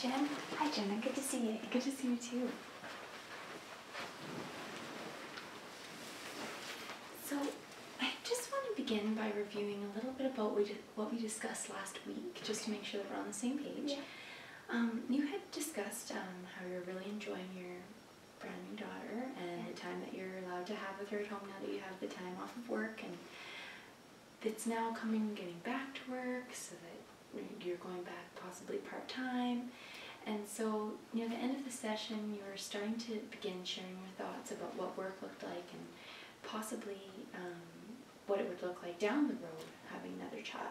Jen. Hi, Jenna. Good to see you. Good to see you too. So, I just want to begin by reviewing a little bit about what we discussed last week, just to make sure that we're on the same page. Yeah. You had discussed how you're really enjoying your brand new daughter and the time that you're allowed to have with her at home now that you have the time off of work, and it's now getting back to work so that you're going back possibly part-time. And so, near the end of the session, you were starting to begin sharing your thoughts about what work looked like and possibly what it would look like down the road having another child.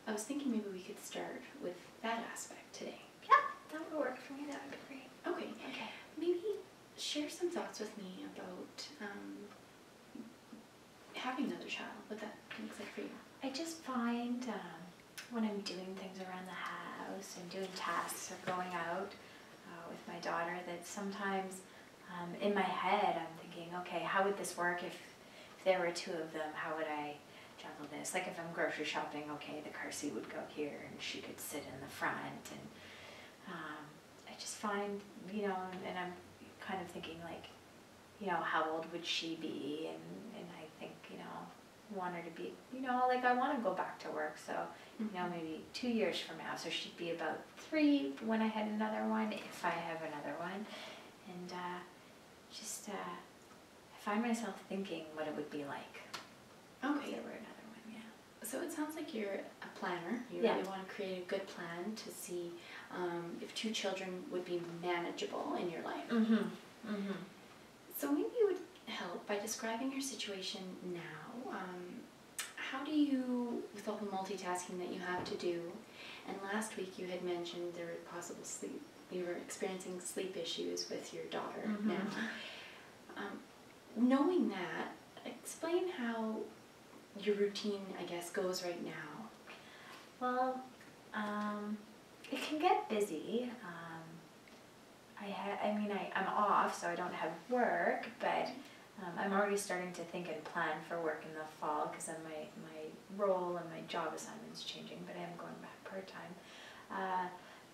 I was thinking maybe we could start with that aspect today. Yeah, that would work for me. That would be great. Okay. Maybe share some thoughts with me about having another child, what that looks like for you. I just find when I'm doing things around the house and doing tasks or going out with my daughter that sometimes in my head I'm thinking, okay, how would this work if there were two of them? How would I juggle this? Like if I'm grocery shopping, okay, the car seat would go here and she could sit in the front. And I just find, and I'm kind of thinking like, how old would she be? And I think, want her to be, like I want to go back to work. So, maybe 2 years from now. So she'd be about 3 when I had another one, if I have another one. And I find myself thinking what it would be like if there were another one, yeah. So it sounds like you're a planner. You really want to create a good plan to see if 2 children would be manageable in your life. So maybe it would help by describing your situation now. How do you, with all the multitasking that you have to do, and last week you had mentioned there were possible you were experiencing sleep issues with your daughter now. Knowing that, explain how your routine, I guess, goes right now. Well, it can get busy. I'm off, so I don't have work, but I'm already starting to think and plan for work in the fall because then my role and my job assignment's changing, but I am going back part-time.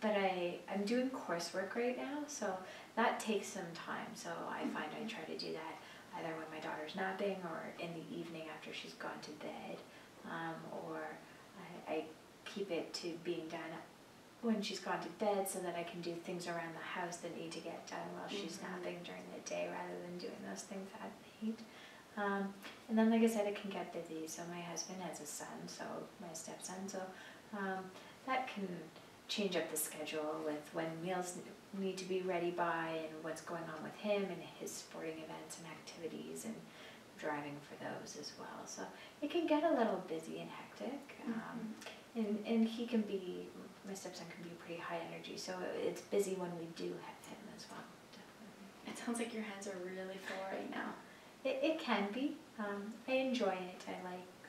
But I'm doing coursework right now, so that takes some time. So I find I try to do that either when my daughter's napping or in the evening after she's gone to bed, or I keep it to being done when she's gone to bed so that I can do things around the house that need to get done while she's napping during the day rather than doing those things at night. And then, like I said, it can get busy. So my husband has a son, so my stepson, so that can change up the schedule with when meals need to be ready by and what's going on with him and his sporting events and activities and driving for those as well. So it can get a little busy and hectic. And he can be, my stepson can be pretty high energy, so it's busy when we do have him as well. Definitely. It sounds like your hands are really full right now. It can be. I enjoy it.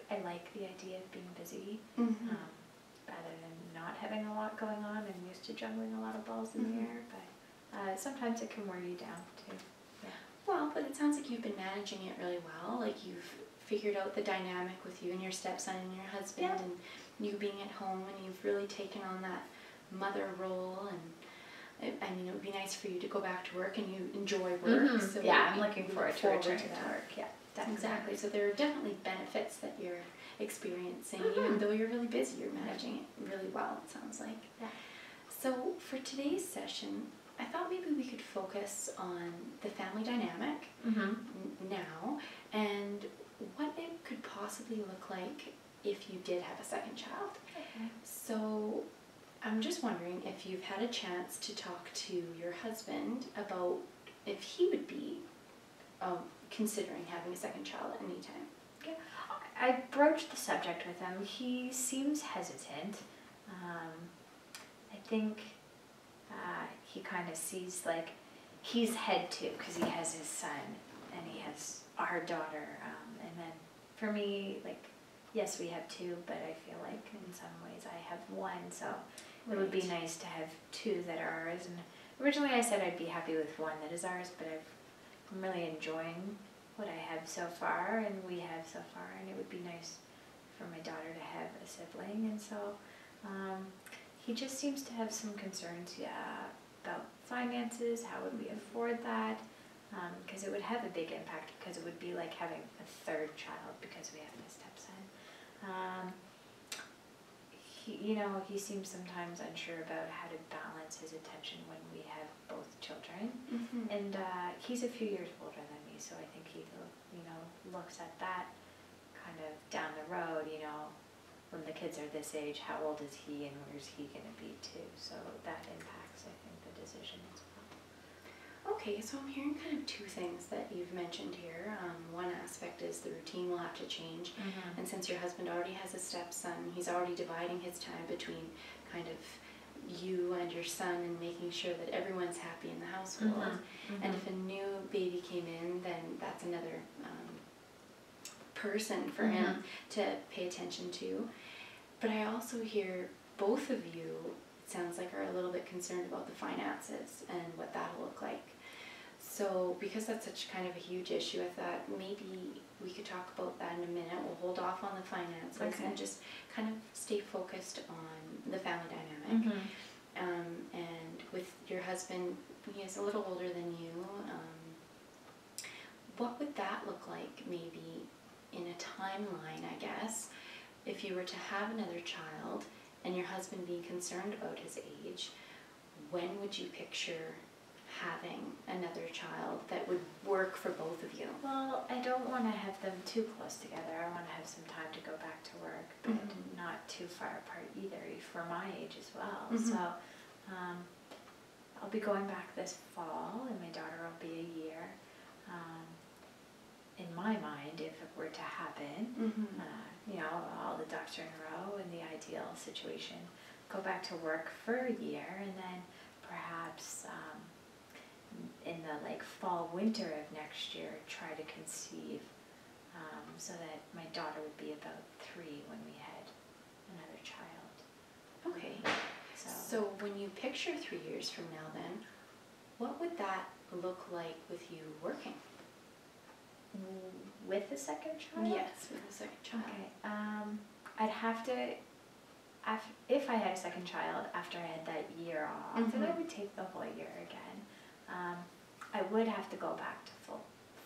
I like the idea of being busy, rather than not having a lot going on. I'm used to juggling a lot of balls in the air, but sometimes it can wear you down too. Yeah. Well, but it sounds like you've been managing it really well. Like you've figured out the dynamic with you and your stepson and your husband, and you being at home, and you've really taken on that mother role. And it would be nice for you to go back to work, and you enjoy work. So I'm looking forward to return to work. Yeah, definitely. Exactly. So there are definitely benefits that you're experiencing, even though you're really busy. You're managing it really well, it sounds like. Yeah. So for today's session, I thought maybe we could focus on the family dynamic now and what it could possibly look like if you did have a second child. Okay. So I'm just wondering if you've had a chance to talk to your husband about if he would be considering having a second child at any time. Yeah. I broached the subject with him. He seems hesitant. I think he kind of sees like he's had 2 because he has his son and he has our daughter. And then for me, like, yes, we have 2, but I feel like in some ways I have 1. So it would be nice to have 2 that are ours. And originally I said I'd be happy with 1 that is ours, but I'm really enjoying what I have so far and we have so far, and it would be nice for my daughter to have a sibling. And so He just seems to have some concerns, about finances. How would we afford that? Because it would have a big impact, because it would be like having a third child because we have a stepson. He seems sometimes unsure about how to balance his attention when we have both children. And he's a few years older than me, so I think he, looks at that kind of down the road, when the kids are this age, how old is he and where's he going to be too? So that impacts, I think, the decision as well. Okay, so I'm hearing kind of two things that you've mentioned here. One aspect is the routine will have to change, and since your husband already has a stepson, he's already dividing his time between kind of you and your son and making sure that everyone's happy in the household. And if a new baby came in, then that's another person for him to pay attention to. But I also hear both of you, it sounds like, are a little bit concerned about the finances and what that'll look like. So because that's such kind of a huge issue, I thought maybe we could talk about that in a minute. We'll hold off on the finances and just kind of stay focused on the family dynamic. And with your husband, he is a little older than you. What would that look like maybe in a timeline, I guess, if you were to have another child and your husband being concerned about his age? When would you picture having another child that would work for both of you? Well, I don't want to have them too close together. I want to have some time to go back to work, but not too far apart either, for my age as well. So I'll be going back this fall, and my daughter will be a year. In my mind, if it were to happen, all the ducks are in a row in the ideal situation, go back to work for a year, and then perhaps in the fall winter of next year try to conceive, so that my daughter would be about 3 when we had another child. Okay. So when you picture 3 years from now, then what would that look like with you working? With the second child? Yes, with the second child. Okay. I'd have to, if I had a second child after I had that year off, then I would take the whole year again. I would have to go back to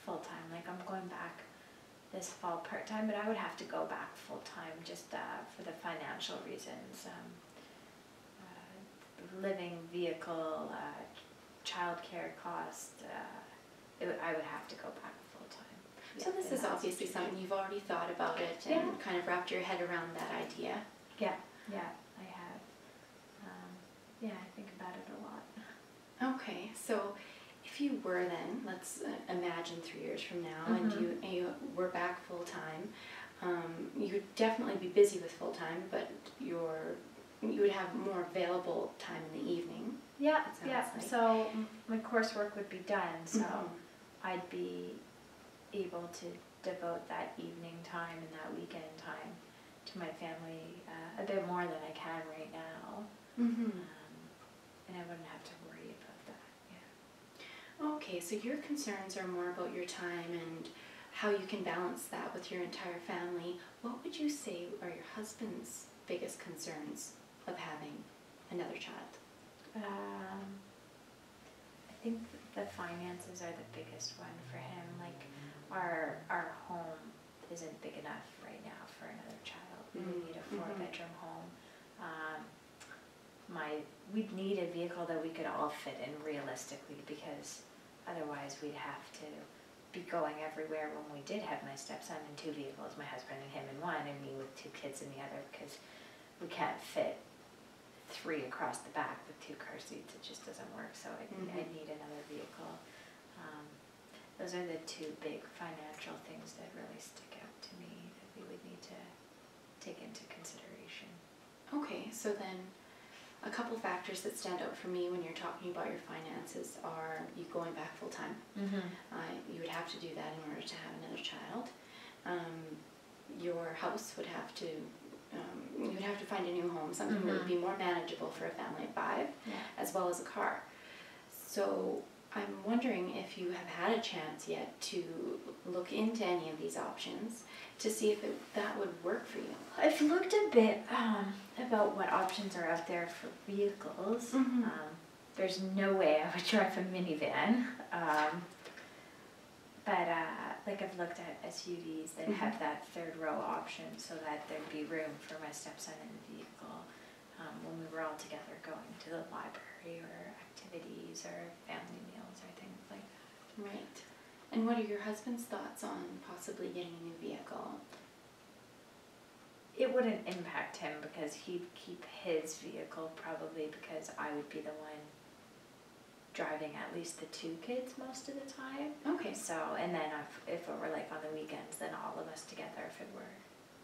full time. Like, I'm going back this fall part-time, but I would have to go back full-time just for the financial reasons. Living, vehicle, childcare cost, I would have to go back full-time. So this is obviously something you've already thought about it and kind of wrapped your head around that idea. Yeah, I have. I think about it a lot. Okay, so if you were then, let's imagine 3 years from now, and you were back full-time, you would definitely be busy with full-time, but you would have more available time in the evening. Yeah. So my coursework would be done, so I'd be able to devote that evening time and that weekend time to my family a bit more than I can right now. And I wouldn't have to worry about that. Yeah. Okay, so your concerns are more about your time and how you can balance that with your entire family. What would you say are your husband's biggest concerns of having another child? I think the finances are the biggest one for him. Like, our home isn't big enough right now for another child. We would need a 4-bedroom home. We'd need a vehicle that we could all fit in realistically, because otherwise we'd have to be going everywhere when we did have my stepson in 2 vehicles, my husband and him in one, and me with 2 kids in the other, because we can't fit 3 across the back with 2 car seats. It just doesn't work, so I need another vehicle. Those are the 2 big financial things that really stick out to me that we would need to take into consideration. Okay, so then a couple factors that stand out for me when you're talking about your finances are you going back full-time. You would have to do that in order to have another child. Your house would have to, you would have to find a new home, something that would be more manageable for a family of 5, as well as a car. So I'm wondering if you have had a chance yet to look into any of these options to see if that would work for you. I've looked a bit about what options are out there for vehicles. Mm-hmm. There's no way I would drive a minivan. But like I've looked at SUVs that have that third row option so that there'd be room for my stepson in the vehicle when we were all together going to the library or activities or family meals or things like that. Right. And what are your husband's thoughts on possibly getting a new vehicle? It wouldn't impact him because he'd keep his vehicle probably because I would be the one driving at least the 2 kids most of the time. Okay. So, and then if it were like on the weekends, then all of us together. If it were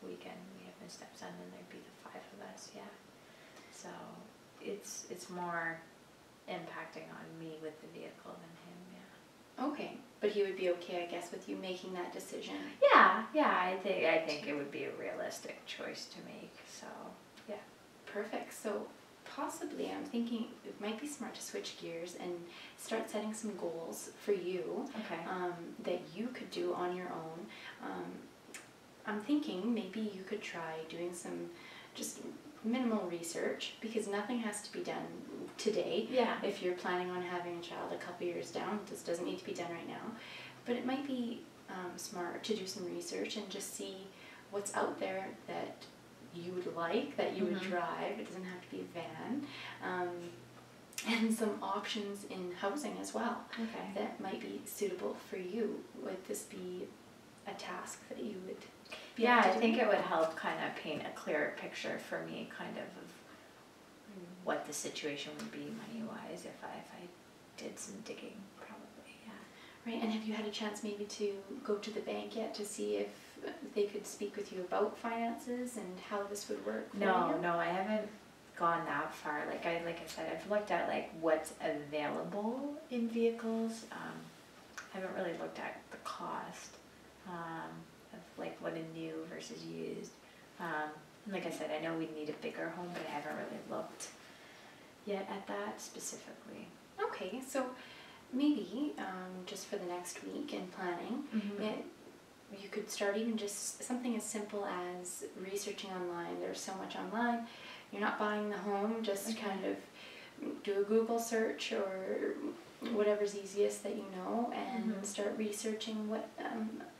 weekend, we have my stepson, then there'd be the 5 of us. Yeah. So it's more impacting on me with the vehicle than him. Yeah. Okay, but he would be okay, I guess, with you making that decision. Yeah. I think it would be a realistic choice to make. So yeah. Perfect. So possibly I'm thinking it might be smart to switch gears and start setting some goals for you. Okay. That you could do on your own. I'm thinking maybe you could try doing some just minimal research, because nothing has to be done today. Yeah. If you're planning on having a child a couple years down, this doesn't need to be done right now. But it might be smart to do some research and just see what's out there that you would like, that you would drive. It doesn't have to be a van. And some options in housing as well. Okay. That might be suitable for you. Would this be a task that you would be Yeah, able I to think do? it would help kind of paint a clearer picture for me kind of what the situation would be money-wise if I did some digging, probably, yeah. Right, and have you had a chance maybe to go to the bank yet to see if they could speak with you about finances and how this would work for you? No, I haven't gone that far. Like I said, I've looked at like what's available in vehicles. I haven't really looked at the cost of like what a new versus used. Like I said, I know we'd need a bigger home, but I haven't really looked yet at that specifically. Okay, so maybe just for the next week in planning, you could start even just something as simple as researching online. There's so much online. You're not buying the home, just kind of do a Google search or whatever's easiest that you know, and start researching what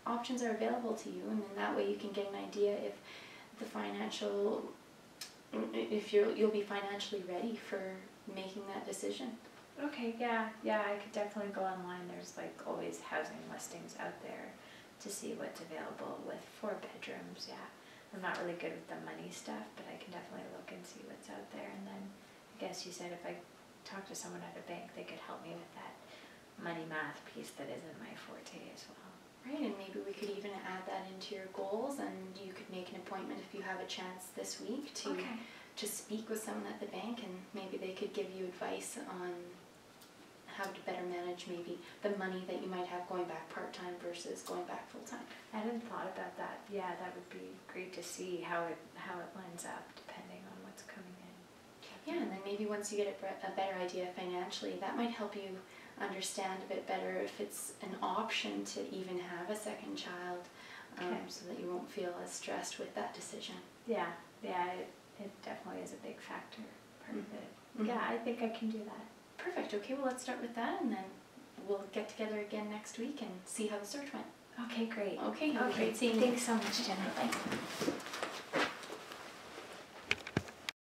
options are available to you, and then that way you can get an idea if you'll be financially ready for making that decision. Okay, yeah, I could definitely go online. There's like always housing listings out there to see what's available with 4 bedrooms, yeah. I'm not really good with the money stuff, but I can definitely look and see what's out there. And then I guess you said if I talk to someone at a bank, they could help me with that money math piece that isn't my forte as well. Right, and maybe we could even add that into your goals, and you could make an appointment if you have a chance this week to speak with someone at the bank, and maybe they could give you advice on how to better manage maybe the money that you might have going back part-time versus going back full-time. I hadn't thought about that. Yeah, that would be great to see how it lines up depending on what's coming in. Yeah, and then maybe once you get a better idea financially, that might help you understand a bit better if it's an option to even have a second child, so that you won't feel as stressed with that decision. Yeah, it definitely is a big factor, part of it. Yeah, I think I can do that. Perfect. Okay, well, let's start with that, and then we'll get together again next week and see how the search went. Okay, great. Okay, great seeing you. Thanks so much, Jenna. Bye.